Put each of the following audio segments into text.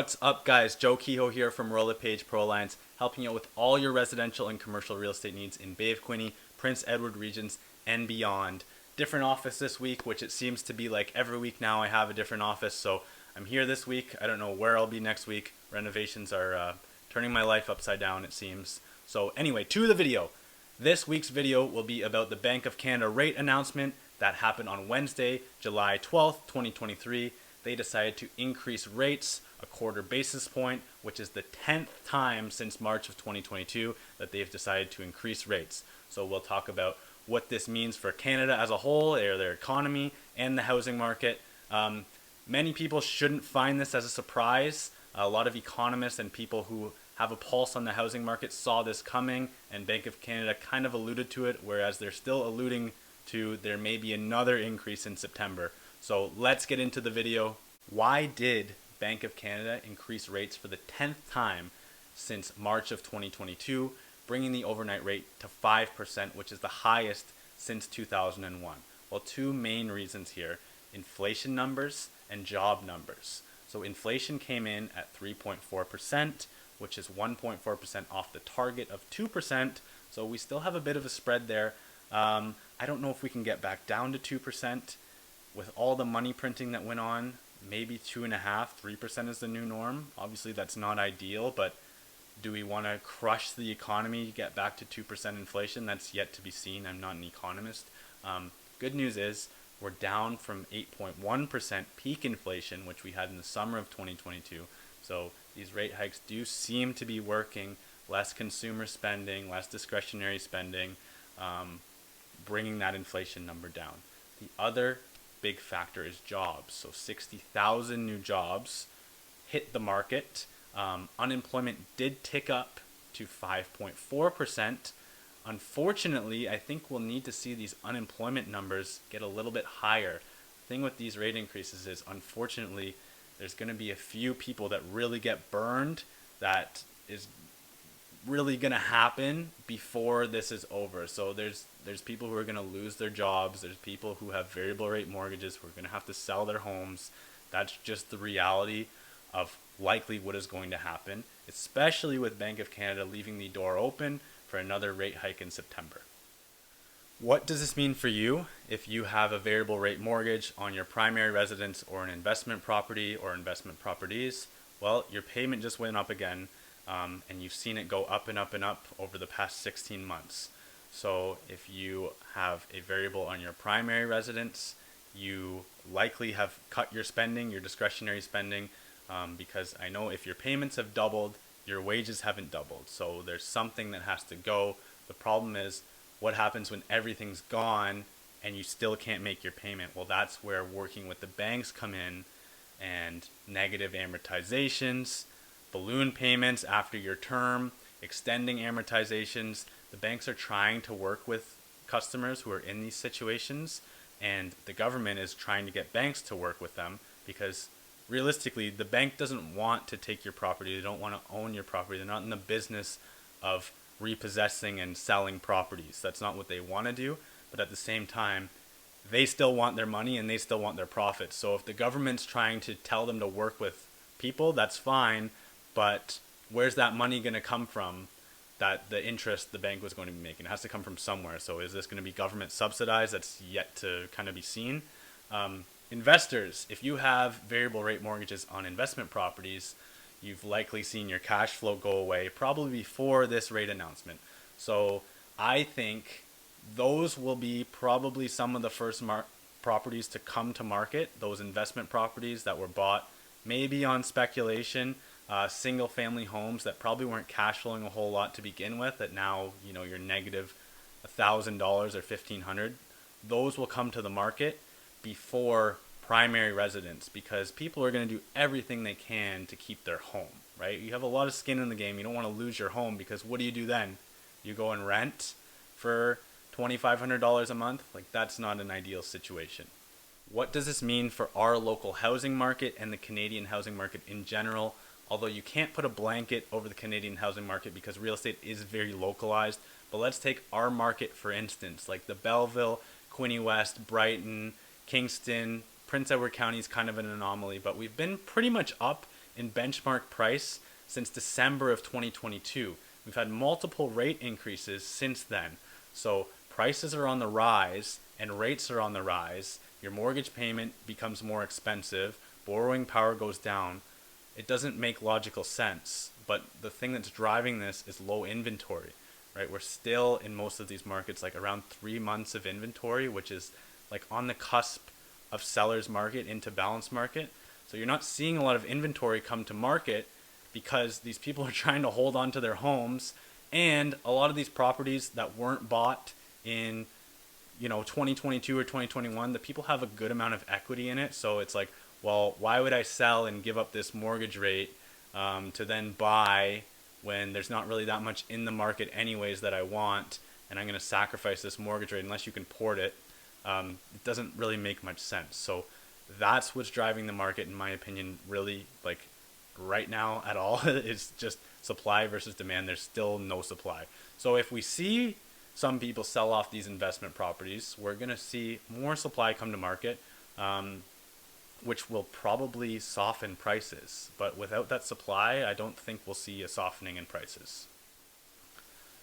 What's up, guys? Joe Kehoe here from LePage, ProAlliance, helping you out with all your residential and commercial real estate needs in Bay of Quinte, Prince Edward regions, and beyond. Different office this week, which it seems to be like every week now I have a different office, so I'm here this week. I don't know where I'll be next week. Renovations are turning my life upside down, it seems. So anyway, to the video. This week's video will be about the Bank of Canada rate announcement that happened on Wednesday, July 12th, 2023. They decided to increase rates a quarter basis point, which is the 10th time since March of 2022 that they've decided to increase rates. So we'll talk about what this means for Canada as a whole, their economy, and the housing market. Many people shouldn't find this as a surprise. A lot of economists and people who have a pulse on the housing market saw this coming, and Bank of Canada kind of alluded to it, whereas they're still alluding to there may be another increase in September. So let's get into the video. Why did Bank of Canada increase rates for the 10th time since March of 2022, bringing the overnight rate to 5%, which is the highest since 2001? Well, two main reasons here: inflation numbers and job numbers. So inflation came in at 3.4%, which is 1.4% off the target of 2%. So we still have a bit of a spread there. I don't know if we can get back down to 2%. With all the money printing that went on, maybe 2.5%, 3% is the new norm. Obviously, that's not ideal, but do we want to crush the economy, get back to 2% inflation? That's yet to be seen. I'm not an economist. Good news is we're down from 8.1% peak inflation, which we had in the summer of 2022. So these rate hikes do seem to be working. Less consumer spending, less discretionary spending, bringing that inflation number down. The other big factor is jobs. So 60,000 new jobs hit the market. Unemployment did tick up to 5.4%. Unfortunately, I think we'll need to see these unemployment numbers get a little bit higher. The thing with these rate increases is, unfortunately, there's going to be a few people that really get burned. That is really going to happen before this is over. So there's people who are going to lose their jobs. There's people who have variable rate mortgages who are going to have to sell their homes. That's just the reality of likely what is going to happen, especially with Bank of Canada leaving the door open for another rate hike in September. What does this mean for you if you have a variable rate mortgage on your primary residence or an investment property or investment properties? Well, your payment just went up again, and you've seen it go up and up and up over the past 16 months. So if you have a variable on your primary residence, you likely have cut your spending, your discretionary spending, because I know if your payments have doubled, your wages haven't doubled. So there's something that has to go. The problem is, what happens when everything's gone and you still can't make your payment? Well, that's where working with the banks come in, and negative amortizations, balloon payments after your term, extending amortizations. The banks are trying to work with customers who are in these situations, and the government is trying to get banks to work with them, because realistically, the bank doesn't want to take your property. They don't want to own your property. They're not in the business of repossessing and selling properties. That's not what they want to do. But at the same time, they still want their money and they still want their profits. So if the government's trying to tell them to work with people, that's fine. But where's that money going to come from? That the interest the bank was going to be making, it has to come from somewhere. So is this going to be government subsidized? That's yet to kind of be seen. Investors, if you have variable rate mortgages on investment properties, you've likely seen your cash flow go away probably before this rate announcement. So I think those will be probably some of the first properties to come to market, those investment properties that were bought maybe on speculation, single family homes that probably weren't cash flowing a whole lot to begin with, that now, you know, you're negative $1,000 or $1,500. Those will come to the market before primary residence, because people are going to do everything they can to keep their home, right? You have a lot of skin in the game. You don't want to lose your home, because what do you do then? You go and rent for $2,500 a month? Like, that's not an ideal situation. What does this mean for our local housing market and the Canadian housing market in general? Although you can't put a blanket over the Canadian housing market because real estate is very localized. But let's take our market for instance, like the Belleville, Quinte West, Brighton, Kingston, Prince Edward County is kind of an anomaly, but we've been pretty much up in benchmark price since December of 2022. We've had multiple rate increases since then. So prices are on the rise and rates are on the rise. Your mortgage payment becomes more expensive. Borrowing power goes down. It doesn't make logical sense. But the thing that's driving this is low inventory, right? We're still in most of these markets like around 3 months of inventory, which is like on the cusp of seller's market into balanced market. So you're not seeing a lot of inventory come to market because these people are trying to hold on to their homes, and a lot of these properties that weren't bought in 2022 or 2021, the people have a good amount of equity in it. So it's like, well, why would I sell and give up this mortgage rate to then buy when there's not really that much in the market anyways that I want, and I'm going to sacrifice this mortgage rate unless you can port it. It doesn't really make much sense. So that's what's driving the market, in my opinion, really, like right now at all. It's just supply versus demand. There's still no supply. So if we see some people sell off these investment properties, we're going to see more supply come to market, which will probably soften prices. But without that supply, I don't think we'll see a softening in prices.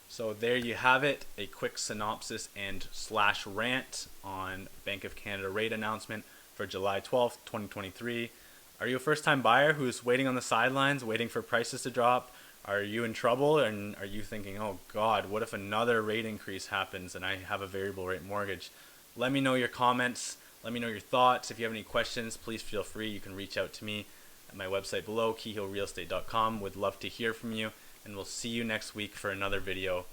So there you have it, a quick synopsis and / rant on Bank of Canada rate announcement for July 12th, 2023. Are you a first-time buyer who's waiting on the sidelines, waiting for prices to drop? Are you in trouble, and are you thinking, oh God, what if another rate increase happens and I have a variable rate mortgage? Let me know your comments. Let me know your thoughts. If you have any questions, please feel free. You can reach out to me at my website below, kehoerealestate.com. Would love to hear from you, and we'll see you next week for another video.